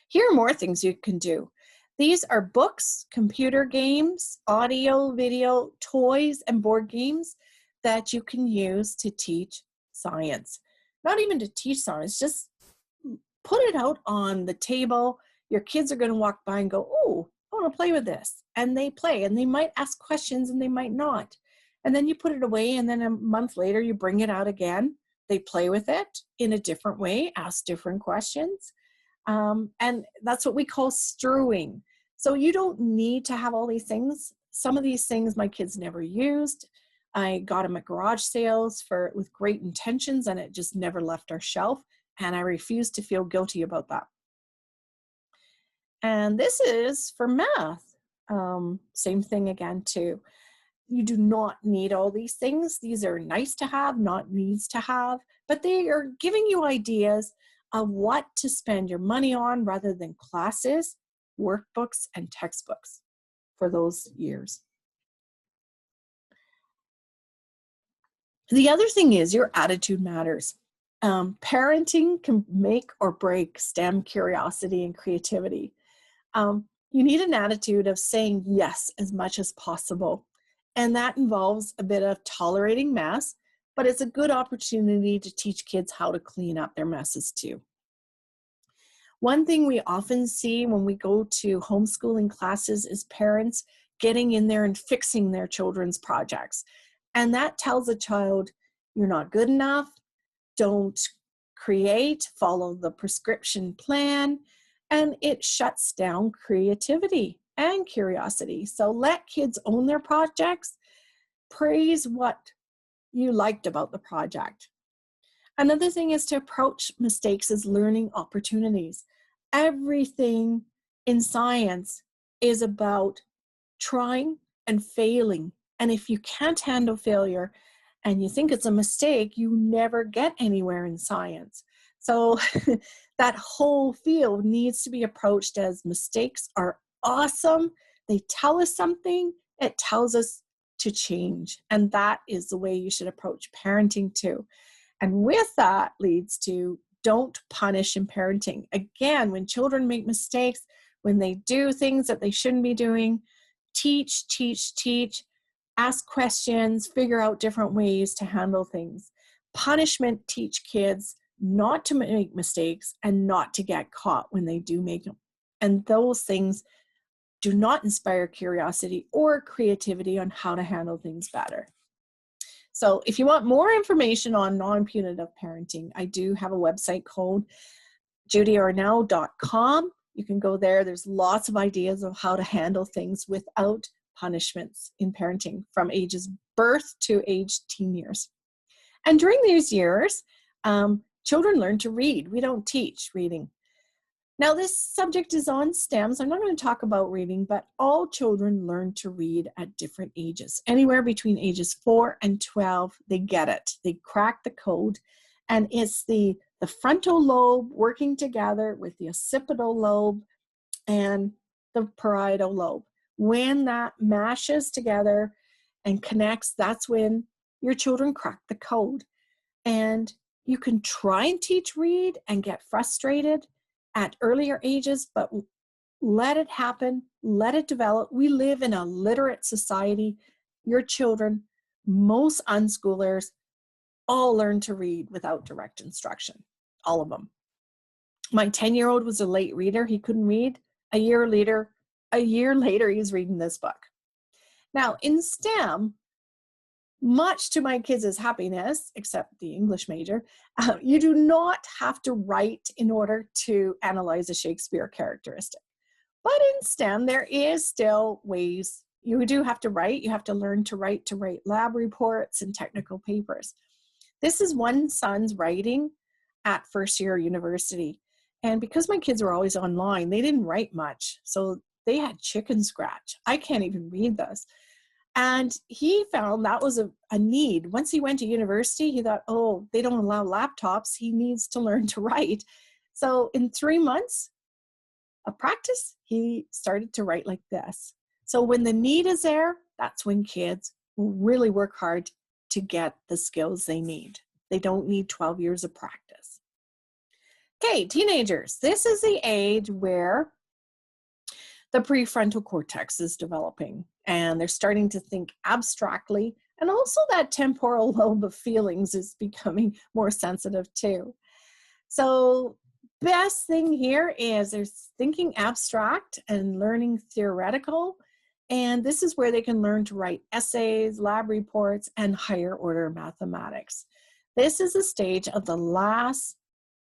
Here are more things you can do. These are books, computer games, audio, video, toys, and board games that you can use to teach science. Not even to teach science, just put it out on the table. Your kids are going to walk by and go, oh, I want to play with this. And they play, and they might ask questions and they might not. And then you put it away, and then a month later you bring it out again. They play with it in a different way, ask different questions. And that's what we call strewing. So you don't need to have all these things. Some of these things my kids never used. I got them at garage sales with great intentions, and it just never left our shelf. And I refuse to feel guilty about that. And this is for math. Same thing again too. You do not need all these things. These are nice to have, not needs to have, but they are giving you ideas of what to spend your money on rather than classes, workbooks, and textbooks for those years. The other thing is your attitude matters. Parenting can make or break STEM curiosity and creativity. You need an attitude of saying yes as much as possible. And that involves a bit of tolerating mess, but it's a good opportunity to teach kids how to clean up their messes too. One thing we often see when we go to homeschooling classes is parents getting in there and fixing their children's projects. And that tells a child, you're not good enough, don't create, follow the prescription plan, and it shuts down creativity and curiosity. So let kids own their projects. Praise what you liked about the project. Another thing is to approach mistakes as learning opportunities. Everything in science is about trying and failing. And if you can't handle failure and you think it's a mistake, you never get anywhere in science. So that whole field needs to be approached as mistakes are awesome. They tell us something. It tells us to change. And that is the way you should approach parenting too. And with that leads to don't punish in parenting. Again, when children make mistakes, when they do things that they shouldn't be doing, teach, ask questions, figure out different ways to handle things. Punishment teach kids not to make mistakes and not to get caught when they do make them. And those things do not inspire curiosity or creativity on how to handle things better. So if you want more information on non-punitive parenting, I do have a website called judyarnall.com. You can go there. There's lots of ideas of how to handle things without punishments in parenting from ages birth to age teen years. And during these years, children learn to read. We don't teach reading. Now, this subject is on STEM, so I'm not going to talk about reading, but all children learn to read at different ages. Anywhere between ages 4 and 12, they get it. They crack the code, and it's the frontal lobe working together with the occipital lobe and the parietal lobe. When that mashes together and connects, that's when your children crack the code. And you can try and teach read and get frustrated at earlier ages, but let it happen, let it develop. We live in a literate society. Your children, most unschoolers, all learn to read without direct instruction, all of them. My 10-year-old was a late reader. He couldn't read. A year later, he's reading this book. Now, in STEM, much to my kids' happiness, except the English major, you do not have to write in order to analyze a Shakespeare characteristic. But in STEM, there is still ways you do have to write. You have to learn to write lab reports and technical papers. This is one son's writing at first year university. And because my kids were always online, they didn't write much. So they had chicken scratch. I can't even read this. And he found that was a need. Once he went to university, he thought, oh, they don't allow laptops. He needs to learn to write. So in 3 months of practice, he started to write like this. So when the need is there, that's when kids will really work hard to get the skills they need. They don't need 12 years of practice. Okay, teenagers. This is the age where the prefrontal cortex is developing and they're starting to think abstractly, and also that temporal lobe of feelings is becoming more sensitive too. So best thing here is they're thinking abstract and learning theoretical, and this is where they can learn to write essays, lab reports, and higher order mathematics. This is a stage of the last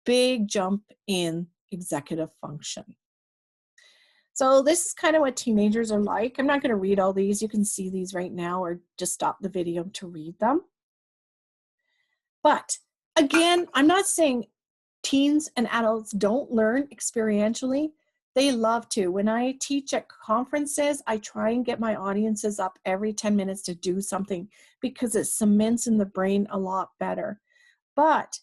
big jump in executive function. So this is kind of what teenagers are like. I'm not going to read all these. You can see these right now or just stop the video to read them. But again, I'm not saying teens and adults don't learn experientially. They love to. When I teach at conferences, I try and get my audiences up every 10 minutes to do something because it cements in the brain a lot better. But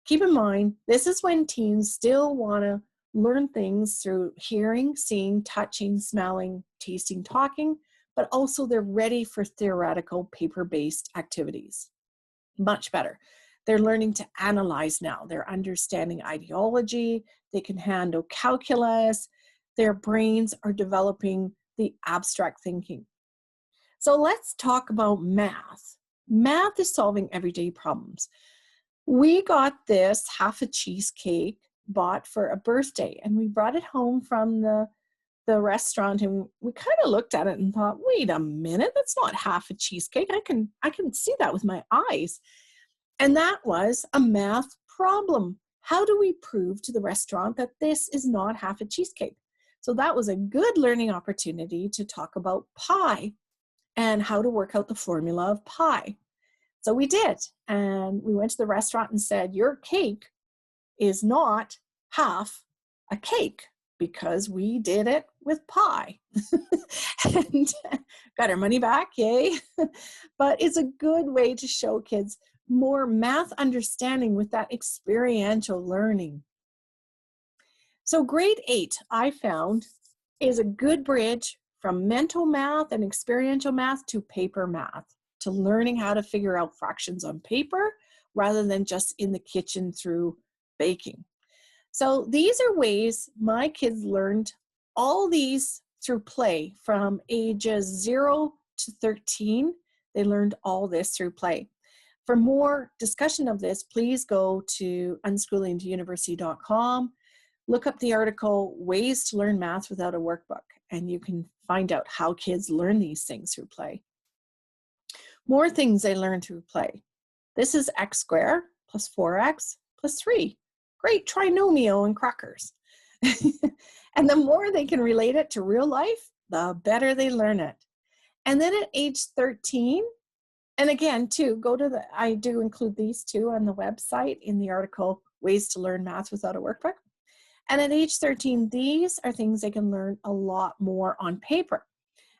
keep in mind, this is when teens still want to learn things through hearing, seeing, touching, smelling, tasting, talking, but also they're ready for theoretical paper-based activities. much better. They're learning to analyze now. They're understanding ideology. They can handle calculus. Their brains are developing the abstract thinking. So let's talk about math. Math is solving everyday problems. We got this half a cheesecake bought for a birthday, and we brought it home from the restaurant, and we kind of looked at it and thought, wait a minute, that's not half a cheesecake. I can see that with my eyes. And that was a math problem. How do we prove to the restaurant that this is not half a cheesecake? So that was a good learning opportunity to talk about pi and how to work out the formula of pi. So we did, and we went to the restaurant and said, your cake is not half a cake, because we did it with pi. And got our money back, yay. But it's a good way to show kids more math understanding with that experiential learning. So grade 8, I found, is a good bridge from mental math and experiential math to paper math, to learning how to figure out fractions on paper rather than just in the kitchen through baking. So these are ways my kids learned all these through play from ages 0 to 13. They learned all this through play. For more discussion of this, please go to unschoolingtouniversity.com. Look up the article, Ways to Learn Math Without a Workbook, and you can find out how kids learn these things through play. More things they learn through play. This is x squared plus 4x plus 3. Great trinomial and crackers. And the more they can relate it to real life, the better they learn it. And then at age 13, and again, too, I do include these two on the website in the article, Ways to Learn Math Without a Workbook. And at age 13, these are things they can learn a lot more on paper.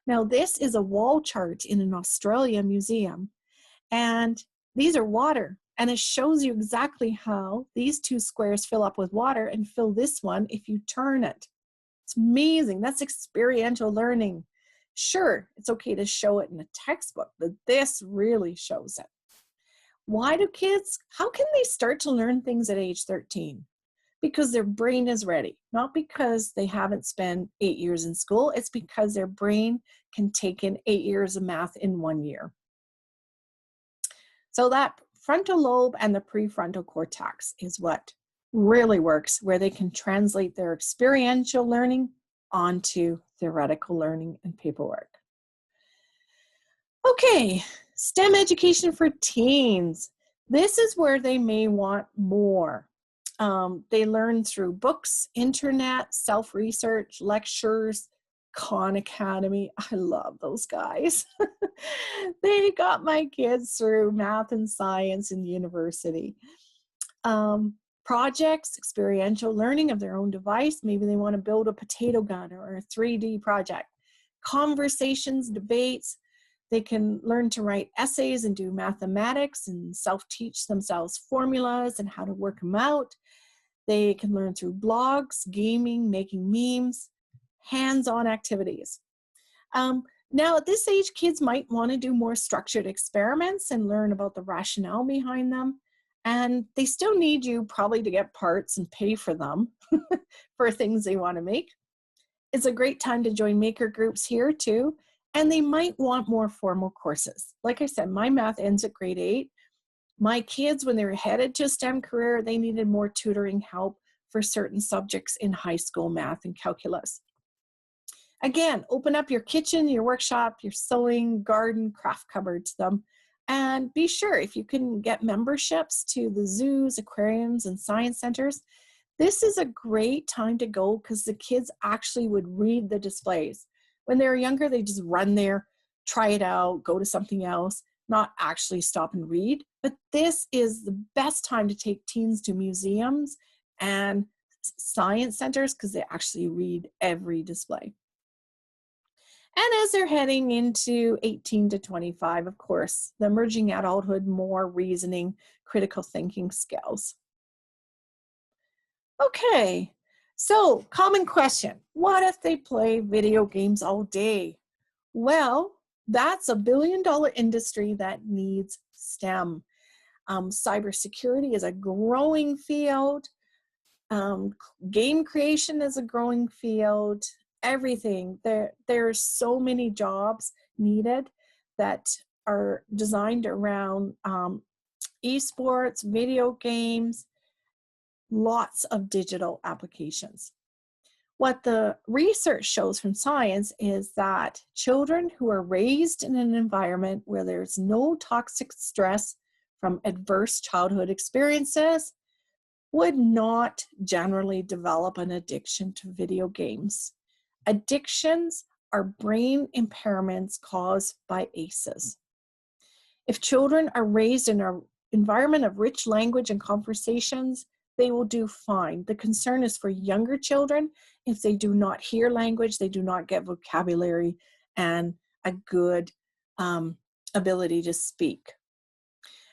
Now, this is a wall chart in an Australia museum, and these are water. And it shows you exactly how these two squares fill up with water and fill this one if you turn it. It's amazing. That's experiential learning. Sure, it's okay to show it in a textbook, but this really shows it. Why do kids, how can they start to learn things at age 13? Because their brain is ready, not because they haven't spent 8 years in school. It's because their brain can take in 8 years of math in 1 year. So that frontal lobe and the prefrontal cortex is what really works, where they can translate their experiential learning onto theoretical learning and paperwork. Okay, STEM education for teens. This is where they may want more. They learn through books, internet, self-research, lectures, Khan Academy. I love those guys. They got my kids through math and science in university. Projects, experiential learning of their own device. Maybe they want to build a potato gun or a 3D project. Conversations, debates. They can learn to write essays and do mathematics and self-teach themselves formulas and how to work them out. They can learn through blogs, gaming, making memes, hands-on activities. Now at this age, kids might want to do more structured experiments and learn about the rationale behind them. And they still need you probably to get parts and pay for them for things they want to make. It's a great time to join maker groups here too. And they might want more formal courses. Like I said, my math ends at grade 8. My kids, when they were headed to a STEM career, they needed more tutoring help for certain subjects in high school math and calculus. Again, open up your kitchen, your workshop, your sewing, garden, craft cupboard to them. And be sure, if you can get memberships to the zoos, aquariums, and science centers, this is a great time to go because the kids actually would read the displays. When they were younger, they just run there, try it out, go to something else, not actually stop and read. But this is the best time to take teens to museums and science centers because they actually read every display. And as they're heading into 18 to 25, of course, the emerging adulthood, more reasoning, critical thinking skills. Okay, so common question. What if they play video games all day? Well, that's a $1 billion industry that needs STEM. Cybersecurity is a growing field. Game creation is a growing field. Everything. There's so many jobs needed that are designed around esports, video games, lots of digital applications. What the research shows from science is that children who are raised in an environment where there's no toxic stress from adverse childhood experiences would not generally develop an addiction to video games. Addictions are brain impairments caused by ACEs. If children are raised in an environment of rich language and conversations, they will do fine. The concern is for younger children. If they do not hear language, they do not get vocabulary and a good ability to speak.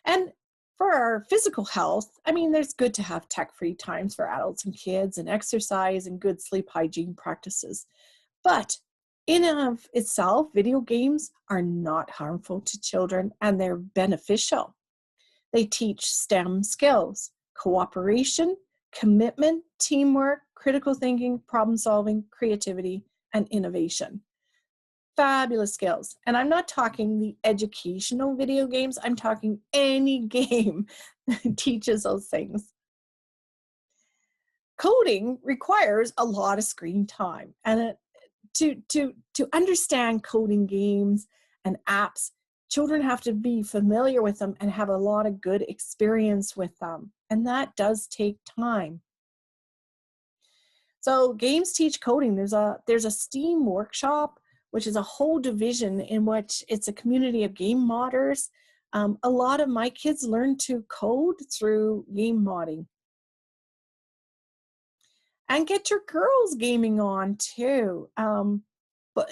And for our physical health, I mean, there's good to have tech-free times for adults and kids and exercise and good sleep hygiene practices. But in and of itself, video games are not harmful to children and they're beneficial. They teach STEM skills: cooperation, commitment, teamwork, critical thinking, problem solving, creativity, and innovation. Fabulous skills. And I'm not talking the educational video games, I'm talking any game that teaches those things. Coding requires a lot of screen time, and to understand coding games and apps, children have to be familiar with them and have a lot of good experience with them, and that does take time. So games teach coding. There's a STEAM workshop, which is a whole division in which it's a community of game modders. A lot of my kids learn to code through game modding. And get your girls gaming on too. But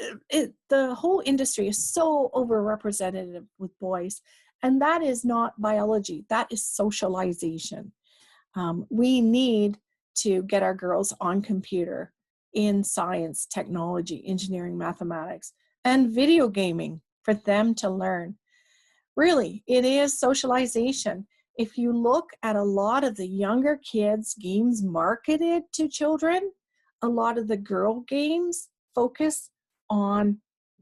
the whole industry is so overrepresented with boys, and that is not biology, that is socialization. We need to get our girls on computer in science, technology, engineering, mathematics, and video gaming for them to learn. Really, it is socialization. If you look at a lot of the younger kids' games marketed to children, a lot of the girl games focus on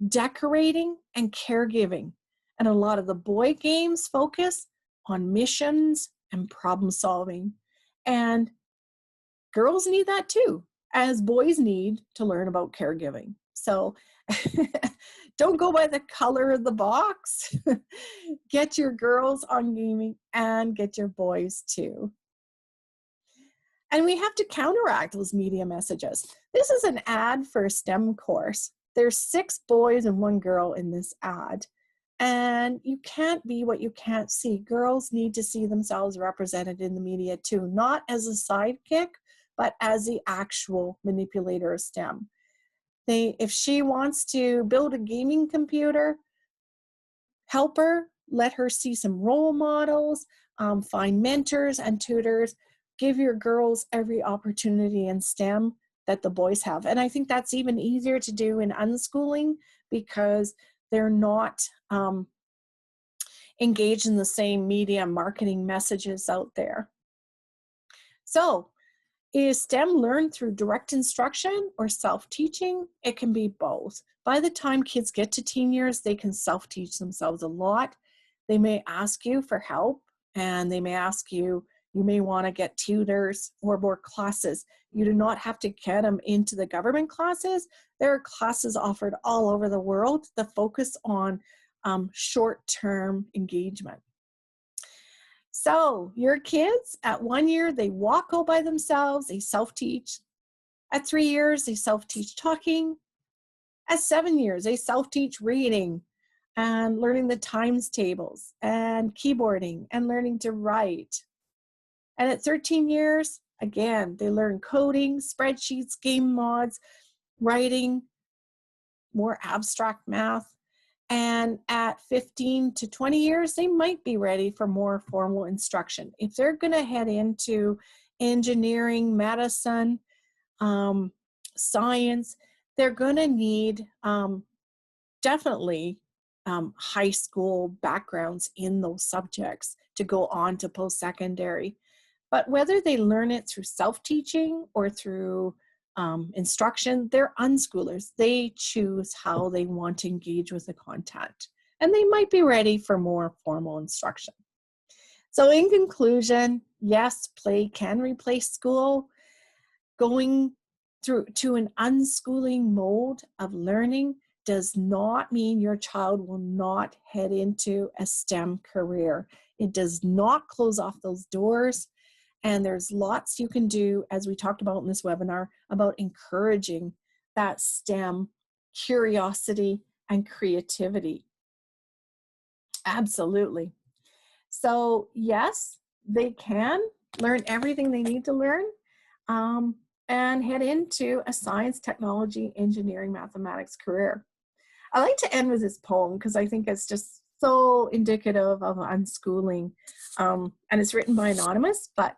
decorating and caregiving. And a lot of the boy games focus on missions and problem solving. And girls need that too, as boys need to learn about caregiving. So don't go by the color of the box. Get your girls on gaming and get your boys too. And we have to counteract those media messages. This is an ad for a STEM course. There's 6 boys and 1 girl in this ad. And you can't be what you can't see. Girls need to see themselves represented in the media too, not as a sidekick, but as the actual manipulator of STEM. If she wants to build a gaming computer, help her, let her see some role models, find mentors and tutors, give your girls every opportunity in STEM that the boys have. And I think that's even easier to do in unschooling because they're not engaged in the same media marketing messages out there. So, is STEM learned through direct instruction or self-teaching? It can be both. By the time kids get to teen years, they can self-teach themselves a lot. They may ask you for help, and they may ask you, you may want to get tutors or more classes. You do not have to get them into the government classes. There are classes offered all over the world that focus on short-term engagement. So your kids, at 1 year, they walk all by themselves, they self-teach. At 3 years, they self-teach talking. At 7 years, they self-teach reading and learning the times tables and keyboarding and learning to write. And at 13 years, again, they learn coding, spreadsheets, game mods, writing, more abstract math. And at 15 to 20 years, they might be ready for more formal instruction. If they're going to head into engineering, medicine, science, they're going to need definitely high school backgrounds in those subjects to go on to post-secondary. But whether they learn it through self-teaching or through instruction, they're unschoolers. They choose how they want to engage with the content, and they might be ready for more formal instruction. So in conclusion, yes, play can replace school. Going through to an unschooling mode of learning does not mean your child will not head into a STEM career. It does not close off those doors. And there's lots you can do, as we talked about in this webinar, about encouraging that STEM curiosity and creativity. Absolutely. So yes, they can learn everything they need to learn and head into a science, technology, engineering, mathematics career. I like to end with this poem because I think it's just so indicative of unschooling. And it's written by Anonymous, but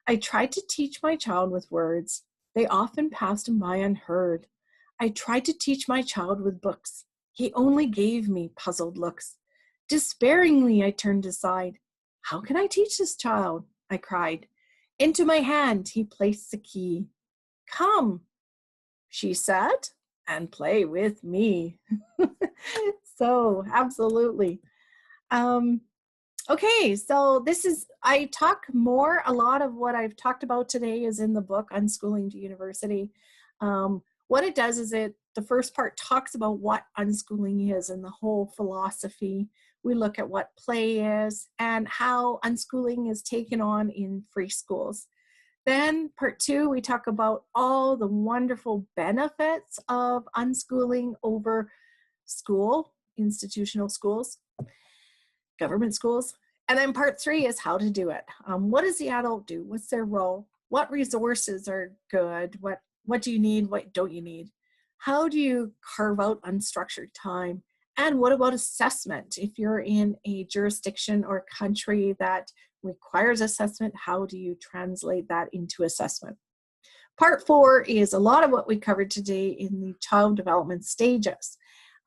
I tried to teach my child with words. They often passed him by unheard. I tried to teach my child with books. He only gave me puzzled looks. Despairingly, I turned aside. How can I teach this child? I cried. Into my hand, he placed the key. Come, she said, and play with me. So, absolutely. Okay, so I talk more, a lot of what I've talked about today is in the book, Unschooling to University. What it does is the first part talks about what unschooling is and the whole philosophy. We look at what play is and how unschooling is taken on in free schools. Then part 2, we talk about all the wonderful benefits of unschooling over school, institutional schools, government schools. And then part 3 is how to do it. What does the adult do? What's their role? What resources are good? What do you need? What don't you need? How do you carve out unstructured time? And what about assessment? If you're in a jurisdiction or country that requires assessment, how do you translate that into assessment? Part 4 is a lot of what we covered today in the child development stages.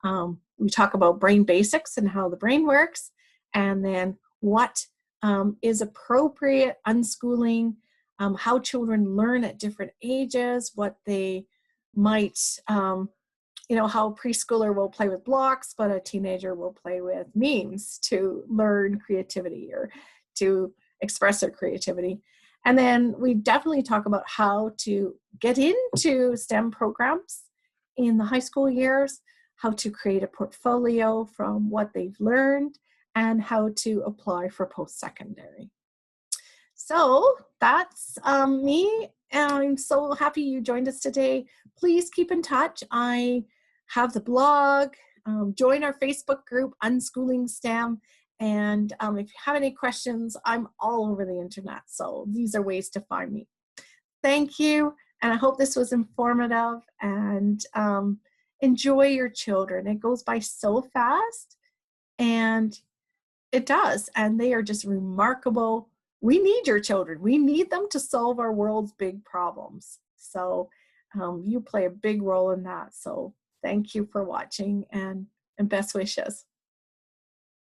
We talk about brain basics and how the brain works, and then what is appropriate unschooling, how children learn at different ages, what they might, how a preschooler will play with blocks, but a teenager will play with memes to learn creativity or to express their creativity. And then we definitely talk about how to get into STEM programs in the high school years, how to create a portfolio from what they've learned, and how to apply for post-secondary. So that's me. I'm so happy you joined us today. Please keep in touch. I have the blog. Join our Facebook group, Unschooling STEM. And if you have any questions, I'm all over the internet. So these are ways to find me. Thank you. And I hope this was informative, and enjoy your children. It goes by so fast, and it does. And they are just remarkable. We need your children. We need them to solve our world's big problems. So you play a big role in that. So thank you for watching, and best wishes.